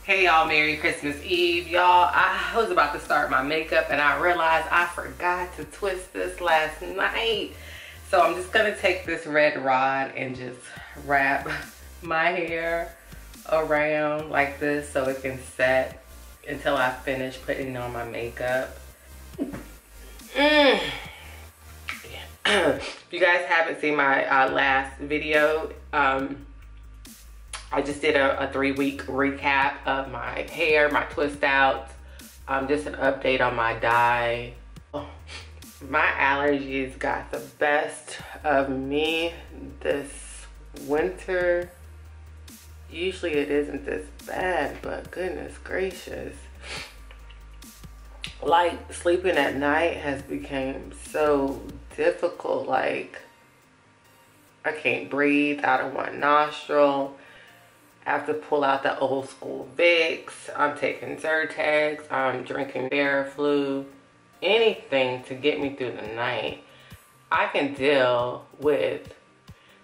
Hey y'all, Merry Christmas Eve. Y'all, I was about to start my makeup and I realized I forgot to twist this last night. So I'm just gonna take this red rod and just wrap my hair around like this so it can set until I finish putting on my makeup. If you guys haven't seen my last video, I just did a 3-week recap of my hair, my twist outs, just an update on my dye. Oh, my allergies got the best of me this winter. Usually it isn't this bad, but goodness gracious. Like, sleeping at night has become so difficult. Like, I can't breathe out of one nostril. I have to pull out the old school Vicks. I'm taking Zyrtex. I'm drinking Theraflu. Anything to get me through the night. I can deal with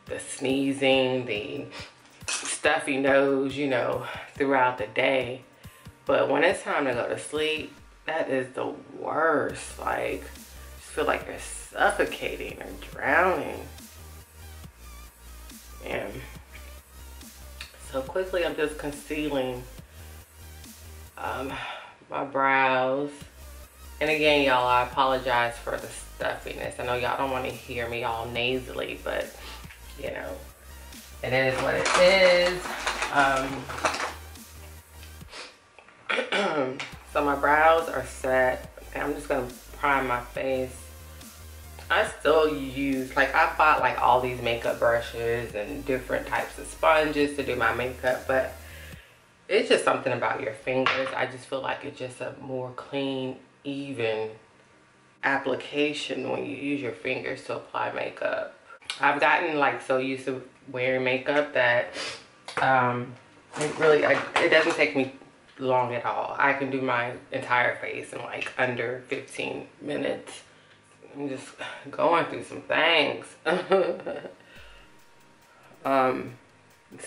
the sneezing, the stuffy nose, you know, throughout the day. But when it's time to go to sleep, that is the worst. Like, I just feel like you're suffocating or drowning. And so quickly, I'm just concealing my brows. And again, y'all, I apologize for the stuffiness. I know y'all don't want to hear me all nasally, but you know, it is what it is. So my brows are set, and I'm just gonna prime my face. I still use, like, I bought like all these makeup brushes and different types of sponges to do my makeup, but it's just something about your fingers. I just feel like it's just a more clean, even application when you use your fingers to apply makeup. I've gotten like so used to wearing makeup that it doesn't take me long at all. I can do my entire face in like under 15 minutes. I'm just going through some things.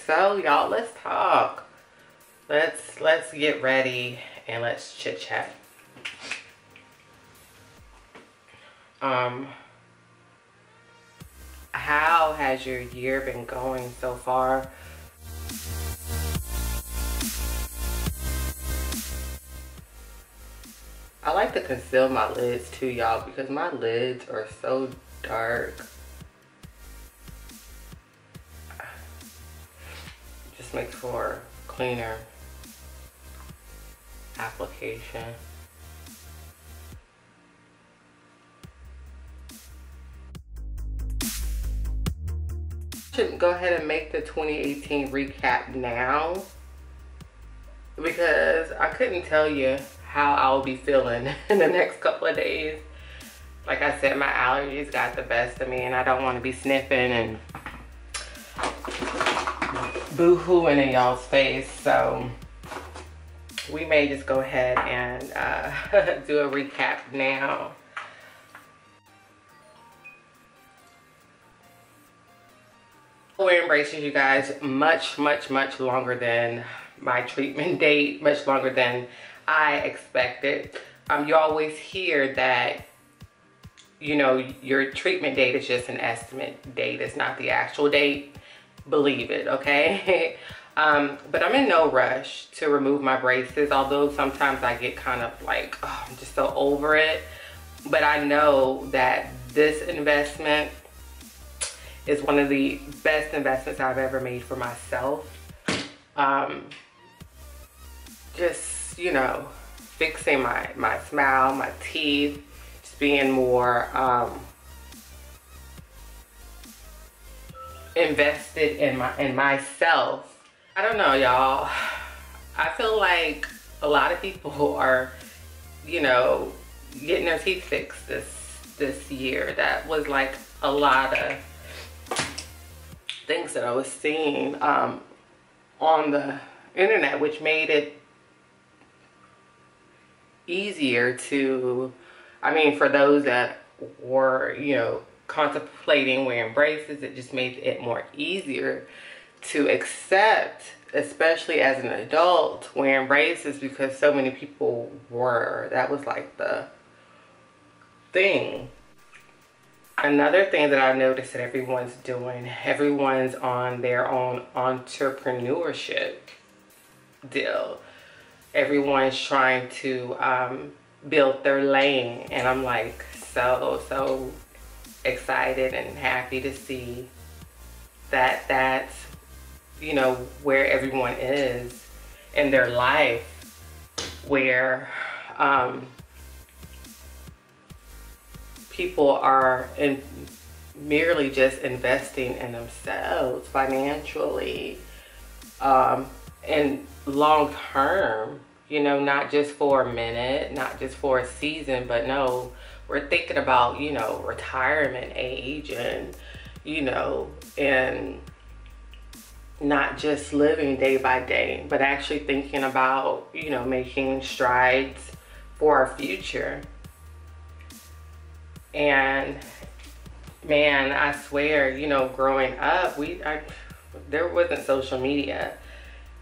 So y'all, let's talk. Let's get ready and let's chit chat. How has your year been going so far? I like to conceal my lids too, y'all, because my lids are so dark. Just makes for cleaner application. Should go ahead and make the 2018 recap now, because I couldn't tell you how I'll be feeling in the next couple of days. Like I said, my allergies got the best of me, and I don't want to be sniffing and boo-hooing in y'all's face. So we may just go ahead and do a recap now. Wearing braces, you guys, much longer than my treatment date, much longer than I expected. You always hear that, you know, your treatment date is just an estimate date. It's not the actual date. Believe it, okay? But I'm in no rush to remove my braces, although sometimes I get kind of like, oh, I'm just so over it. But I know that this investment is one of the best investments I've ever made for myself. Just, you know, fixing my smile, my teeth, just being more invested in myself. I don't know, y'all. I feel like a lot of people are, you know, getting their teeth fixed this year. That was like a lot of things that I was seeing on the internet, which made it easier to, I mean, for those that were, you know, contemplating wearing braces, it just made it more easier to accept especially as an adult, wearing braces because so many people were. That was like the thing. Another thing that I noticed that everyone's doing, everyone's on their own entrepreneurship deal. Everyone's trying to build their lane, and I'm like so excited and happy to see that that's, you know, where everyone is in their life, where people are merely just investing in themselves financially, and long term, you know, not just for a minute, not just for a season, but no, we're thinking about, you know, retirement age, and, you know, and not just living day by day, but actually thinking about, you know, making strides for our future. And man, I swear, you know, growing up, there wasn't social media.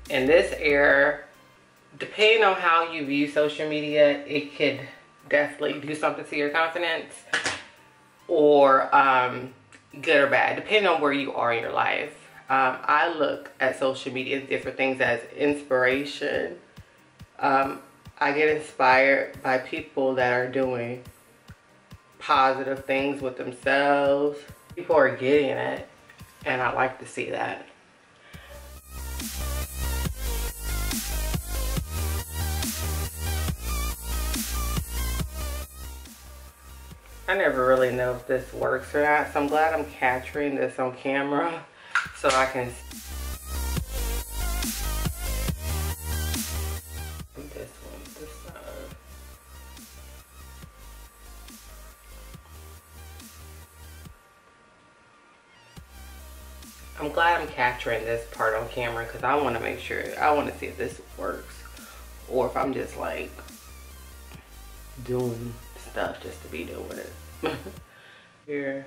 In this era, depending on how you view social media, it could definitely do something to your confidence, or good or bad, depending on where you are in your life. I look at social media, different things, as inspiration. I get inspired by people that are doing positive things with themselves. People are getting it, and I like to see that. I never really know if this works or not, so I'm glad I'm capturing this on camera so I can this one, this side. I'm glad I'm capturing this part on camera because I want to make sure, I want to see if this works, or if I'm just like doing stuff just to be doing it. Here.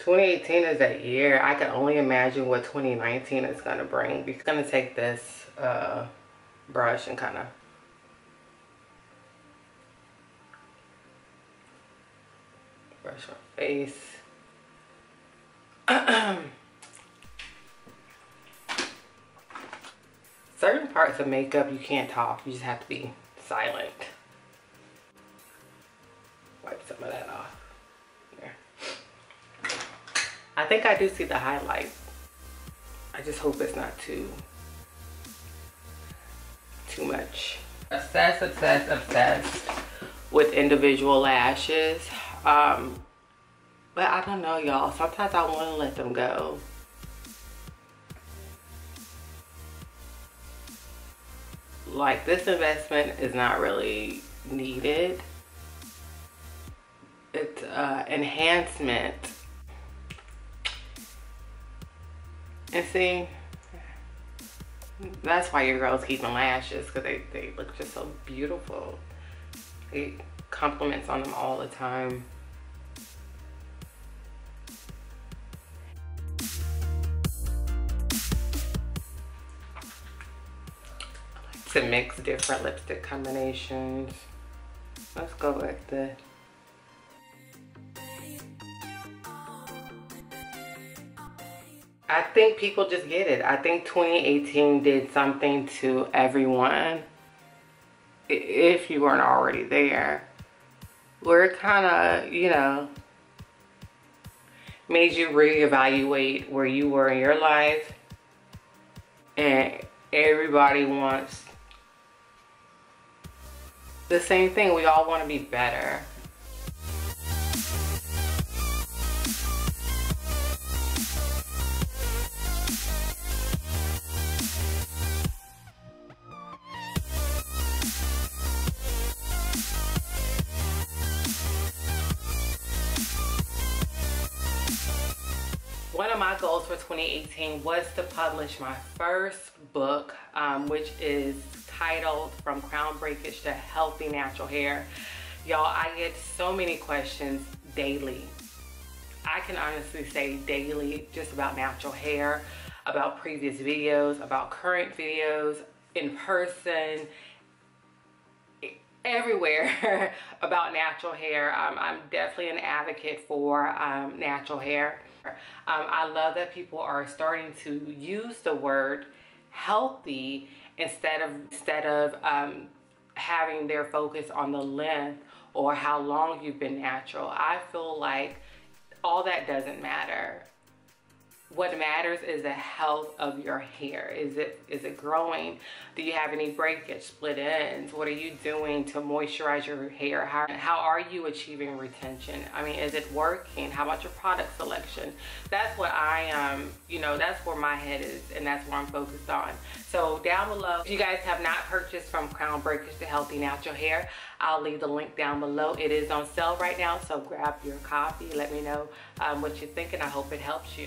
'18 is that year. I can only imagine what 2019 is gonna bring. We're gonna take this brush and kind of brush my face. Certain parts of makeup you can't talk, you just have to be silent. Wipe some of that off. There. I think I do see the highlight. I just hope it's not too much. Obsessed with individual lashes. But I don't know, y'all. Sometimes I want to let them go. Like, this investment is not really needed. It's enhancement. And see, that's why your girls keep them lashes, because they look just so beautiful. It compliments on them all the time. To mix different lipstick combinations. Let's go with the I think people just get it. I think 2018 did something to everyone, if you weren't already there, where it kind of, you know, made you reevaluate where you were in your life. And everybody wants the same thing. We all want to be better. One of my goals for 2018 was to publish my first book, which is titled From Crown Breakage to Healthy Natural Hair. Y'all, I get so many questions daily. I can honestly say daily, just about natural hair, about previous videos, about current videos, in person, everywhere about natural hair. I'm definitely an advocate for natural hair. I love that people are starting to use the word healthy instead of having their focus on the length or how long you've been natural. I feel like all that doesn't matter. What matters is the health of your hair. Is it growing? Do you have any breakage, split ends? What are you doing to moisturize your hair? How are you achieving retention? I mean, is it working? How about your product selection? That's what that's where my head is, and that's where I'm focused on. So down below, if you guys have not purchased from Crown Breakers to Healthy Natural Hair, I'll leave the link down below. It is on sale right now, so grab your copy. Let me know what you're thinking. I hope it helps you.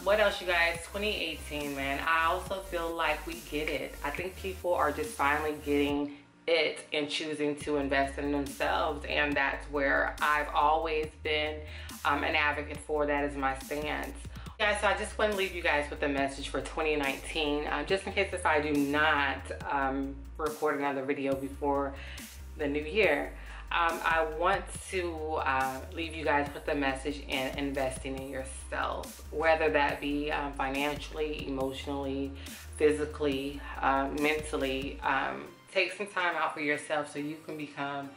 What else, you guys? 2018, man. I also feel like we get it. I think people are just finally getting it and choosing to invest in themselves, and that's where I've always been an advocate for. That is my stance. Guys, so I just want to leave you guys with a message for 2019, just in case if I do not record another video before the new year. I want to leave you guys with a message in investing in yourself, whether that be financially, emotionally, physically, mentally. Take some time out for yourself so you can become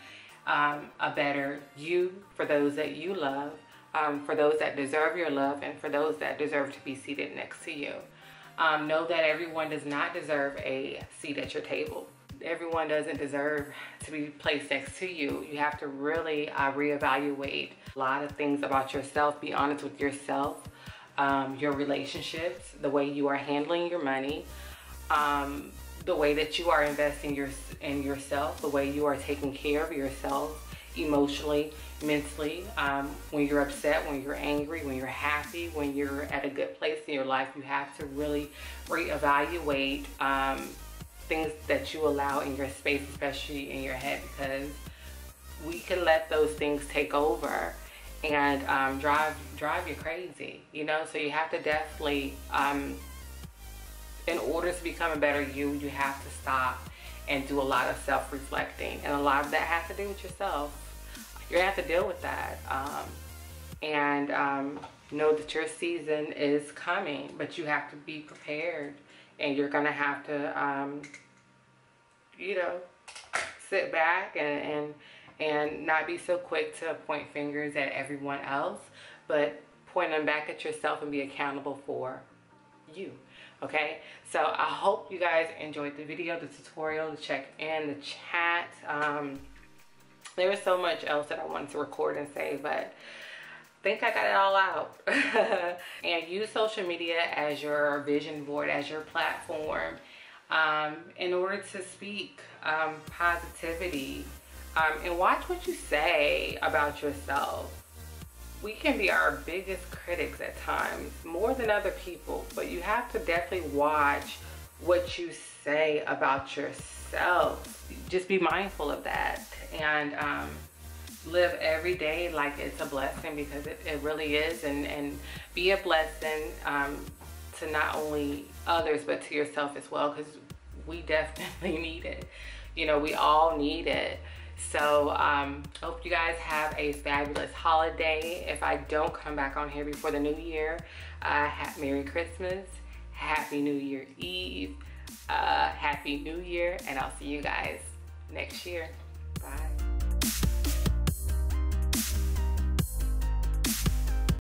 a better you for those that you love, for those that deserve your love, and for those that deserve to be seated next to you. Know that everyone does not deserve a seat at your table. Everyone doesn't deserve to be placed next to you. You have to really reevaluate a lot of things about yourself. Be honest with yourself, your relationships, the way you are handling your money, the way that you are investing in yourself, the way you are taking care of yourself emotionally, mentally, when you're upset, when you're angry, when you're happy, when you're at a good place in your life. You have to really reevaluate things that you allow in your space, especially in your head, because we can let those things take over and drive you crazy, you know. So you have to definitely, in order to become a better you have to stop and do a lot of self-reflecting, and a lot of that has to do with yourself. You're gonna have to deal with that, and know that your season is coming, but you have to be prepared. And you're gonna have to, sit back and not be so quick to point fingers at everyone else, but point them back at yourself and be accountable for you. Okay, so I hope you guys enjoyed the video, the tutorial, the check-in, the chat. There was so much else that I wanted to record and say, but I think I got it all out. And use social media as your vision board, as your platform, in order to speak positivity, and watch what you say about yourself. We can be our biggest critics at times, more than other people, but you have to definitely watch what you say about yourself. Just be mindful of that, and live every day like it's a blessing, because it really is, and be a blessing to not only others but to yourself as well, because we definitely need it. You know, we all need it. So hope you guys have a fabulous holiday. If I don't come back on here before the new year, Merry Christmas, Happy New Year Eve, Happy New Year, and I'll see you guys next year. Bye.